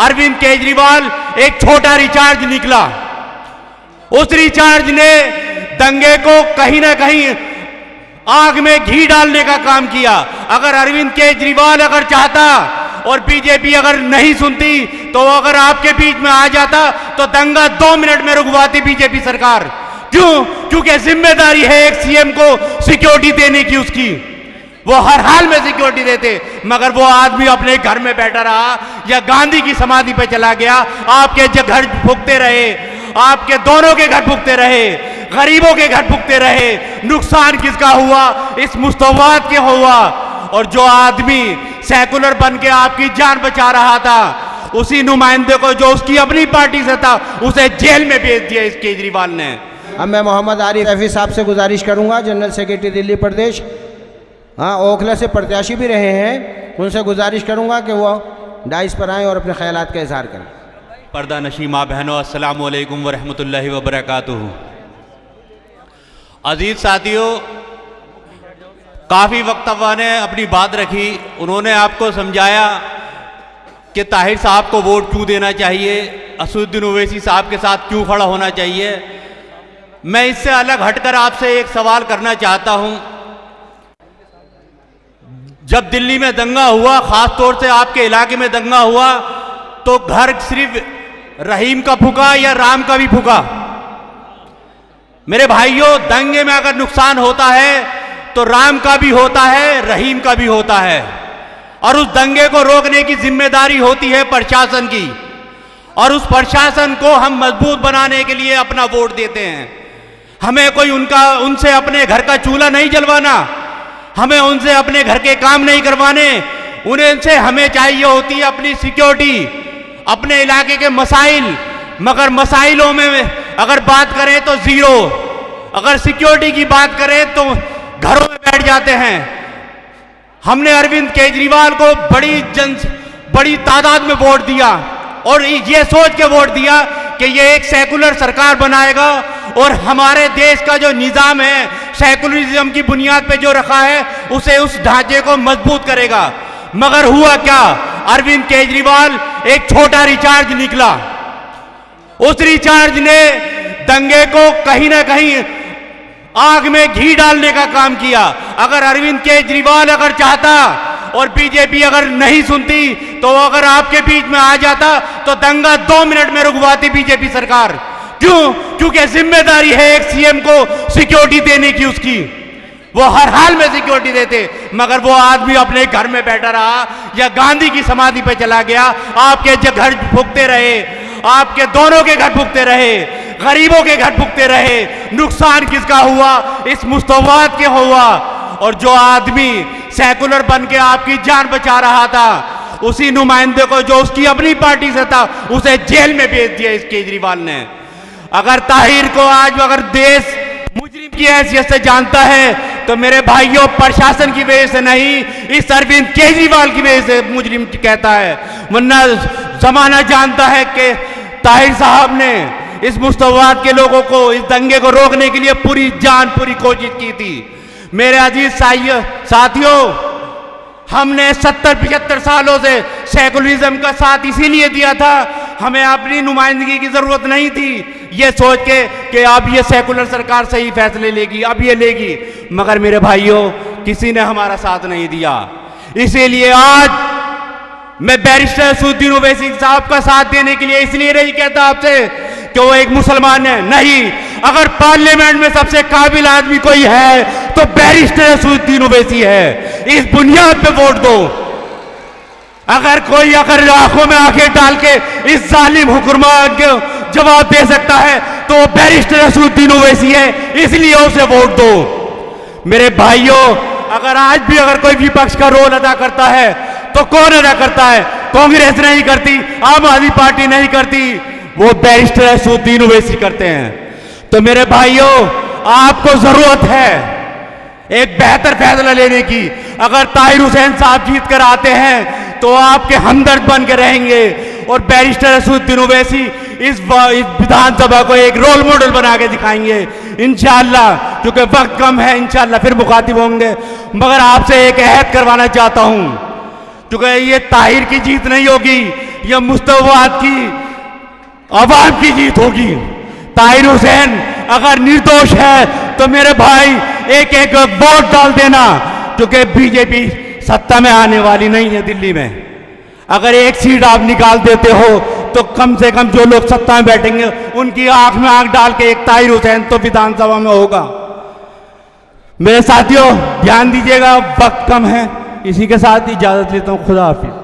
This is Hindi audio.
अरविंद केजरीवाल एक छोटा रिचार्ज निकला। उस रिचार्ज ने दंगे को कहीं ना कहीं आग में घी डालने का काम किया। अगर अरविंद केजरीवाल अगर चाहता और बीजेपी अगर नहीं सुनती तो अगर आपके बीच में आ जाता तो दंगा 2 मिनट में रुकवाती बीजेपी सरकार। क्यों? क्योंकि जिम्मेदारी है एक सीएम को सिक्योरिटी देने की उसकी। वो हर हाल में सिक्योरिटी देते, मगर वो आदमी अपने घर में बैठा रहा या गांधी की समाधि पे चला गया। आपके घर फूकते रहे, आपके दोनों के घर फूकते रहे, गरीबों के घर फूकते रहे। नुकसान किसका हुआ? इस मुस्तवाद के हुआ। और जो आदमी सेकुलर बन के आपकी जान बचा रहा था, उसी नुमाइंदे को जो उसकी अपनी पार्टी से था, उसे जेल में भेज दिया इस केजरीवाल ने। अब मैं मोहम्मद आरिफ रफ़ी साहब से गुजारिश करूंगा, जनरल सेक्रेटरी दिल्ली प्रदेश, हाँ ओखला से प्रत्याशी भी रहे हैं, उनसे गुजारिश करूंगा कि वो डाइस पर आएँ और अपने ख्यालात का इजहार करें। पर्दा नशी माँ बहनों, अस्सलामु अलैकुम व रहमतुल्लाहि व बरकातुहू। अजीज साथियों, काफ़ी वक्त अव्वा ने अपनी बात रखी। उन्होंने आपको समझाया कि ताहिर साहब को वोट क्यों देना चाहिए, असदुद्दीन ओवैसी साहब के साथ क्यों खड़ा होना चाहिए। मैं इससे अलग हटकर आपसे एक सवाल करना चाहता हूं। जब दिल्ली में दंगा हुआ, खास तौर से आपके इलाके में दंगा हुआ, तो घर सिर्फ रहीम का फूका या राम का भी फूका? मेरे भाइयों, दंगे में अगर नुकसान होता है तो राम का भी होता है, रहीम का भी होता है। और उस दंगे को रोकने की जिम्मेदारी होती है प्रशासन की। और उस प्रशासन को हम मजबूत बनाने के लिए अपना वोट देते हैं। हमें कोई उनसे अपने घर का चूल्हा नहीं जलवाना, हमें उनसे अपने घर के काम नहीं करवाने। उनसे हमें चाहिए होती है अपनी सिक्योरिटी, अपने इलाके के मसाइल। मगर मसाइलों में अगर बात करें तो जीरो, अगर सिक्योरिटी की बात करें तो घरों में बैठ जाते हैं। हमने अरविंद केजरीवाल को बड़ी तादाद में वोट दिया और ये सोच के वोट दिया कि ये एक सेकुलर सरकार बनाएगा और हमारे देश का जो निज़ाम है सेकुलरिज्म की बुनियाद पे जो रखा है उसे, उस ढांचे को मजबूत करेगा। मगर हुआ क्या? अरविंद केजरीवाल एक छोटा रिचार्ज निकला। उस रिचार्ज ने दंगे को कहीं ना कहीं आग में घी डालने का काम किया। अगर अरविंद केजरीवाल अगर चाहता और बीजेपी अगर नहीं सुनती तो अगर आपके बीच में आ जाता तो दंगा 2 मिनट में रुकवाती बीजेपी सरकार। क्यों? क्योंकि जिम्मेदारी है एक सीएम को सिक्योरिटी देने की उसकी। वो हर हाल में सिक्योरिटी देते, मगर वो आदमी अपने घर में बैठा रहा या गांधी की समाधि पे चला गया। आपके घर फूकते रहे, आपके दोनों के घर फूकते रहे, गरीबों के घर फूकते रहे। नुकसान किसका हुआ? इस मुस्तवाद के हुआ। और जो आदमी सेकुलर बन के आपकी जान बचा रहा था, उसी नुमाइंदे को जो उसकी अपनी पार्टी से था, उसे जेल में भेज दिया इस केजरीवाल ने। अगर ताहिर को आज अगर देश मुजरिम की हैसियत से जानता है तो मेरे भाइयों, प्रशासन की वजह से नहीं, इस अरविंद केजरीवाल की वजह से मुजरिम कहता है। वरना जमाना जानता है कि ताहिर साहब ने इस मुस्तवाद के लोगों को, इस दंगे को रोकने के लिए पूरी जान, पूरी कोशिश की थी। मेरे अजीज साथियों, हमने 70-75 सालों से सेकुलरिज्म का साथ इसीलिए दिया था, हमें अपनी नुमाइंदगी की जरूरत नहीं थी, ये सोच के कि अब ये सेकुलर सरकार सही फैसले लेगी, अब ये लेगी। मगर मेरे भाइयों, किसी ने हमारा साथ नहीं दिया। इसीलिए आज मैं बैरिस्टर असदुद्दीन ओवैसी साहब का साथ देने के लिए इसलिए नहीं कहता आपसे कि वो एक मुसलमान है, नहीं। अगर पार्लियामेंट में सबसे काबिल आदमी कोई है तो बैरिस्टर असदुद्दीन ओवैसी है। इस बुनियाद पे वोट दो। अगर कोई अगर आंखों में आंखें डाल के इस जालिम हुक्मरान को जवाब दे सकता है तो वो बैरिस्टर असदुद्दीन ओवैसी है, इसलिए उसे वोट दो। मेरे भाइयों, अगर आज भी अगर कोई विपक्ष का रोल अदा करता है तो कौन अदा करता है? कांग्रेस नहीं करती, आम आदमी पार्टी नहीं करती, वो बैरिस्टर असदुद्दीन ओवैसी करते हैं। तो मेरे भाइयों, आपको जरूरत है एक बेहतर फैसला लेने की। अगर ताहिर हुसैन साहब जीत कर आते हैं तो आपके हमदर्द बन के रहेंगे और बैरिस्टर असदुद्दीन ओवैसी इस विधानसभा को एक रोल मॉडल बना के दिखाएंगे इंशाअल्लाह। क्योंकि वक्त कम है, इंशाअल्लाह फिर मुखातिब होंगे। मगर आपसे एक अहद करवाना चाहता हूं, क्योंकि ये ताहिर की जीत नहीं होगी, यह मुस्तफाबाद की आवाम की जीत होगी। ताहिर हुसैन अगर निर्दोष है तो मेरे भाई एक एक वोट डाल देना, क्योंकि बीजेपी सत्ता में आने वाली नहीं है दिल्ली में। अगर एक सीट आप निकाल देते हो तो कम से कम जो लोग सत्ता में बैठेंगे उनकी आंख में आंख डाल के एक ताहिर हुसैन तो विधानसभा में होगा। मेरे साथियों ध्यान दीजिएगा, वक्त कम है। इसी के साथ इजाजत लेता हूं, खुदा हाफिज।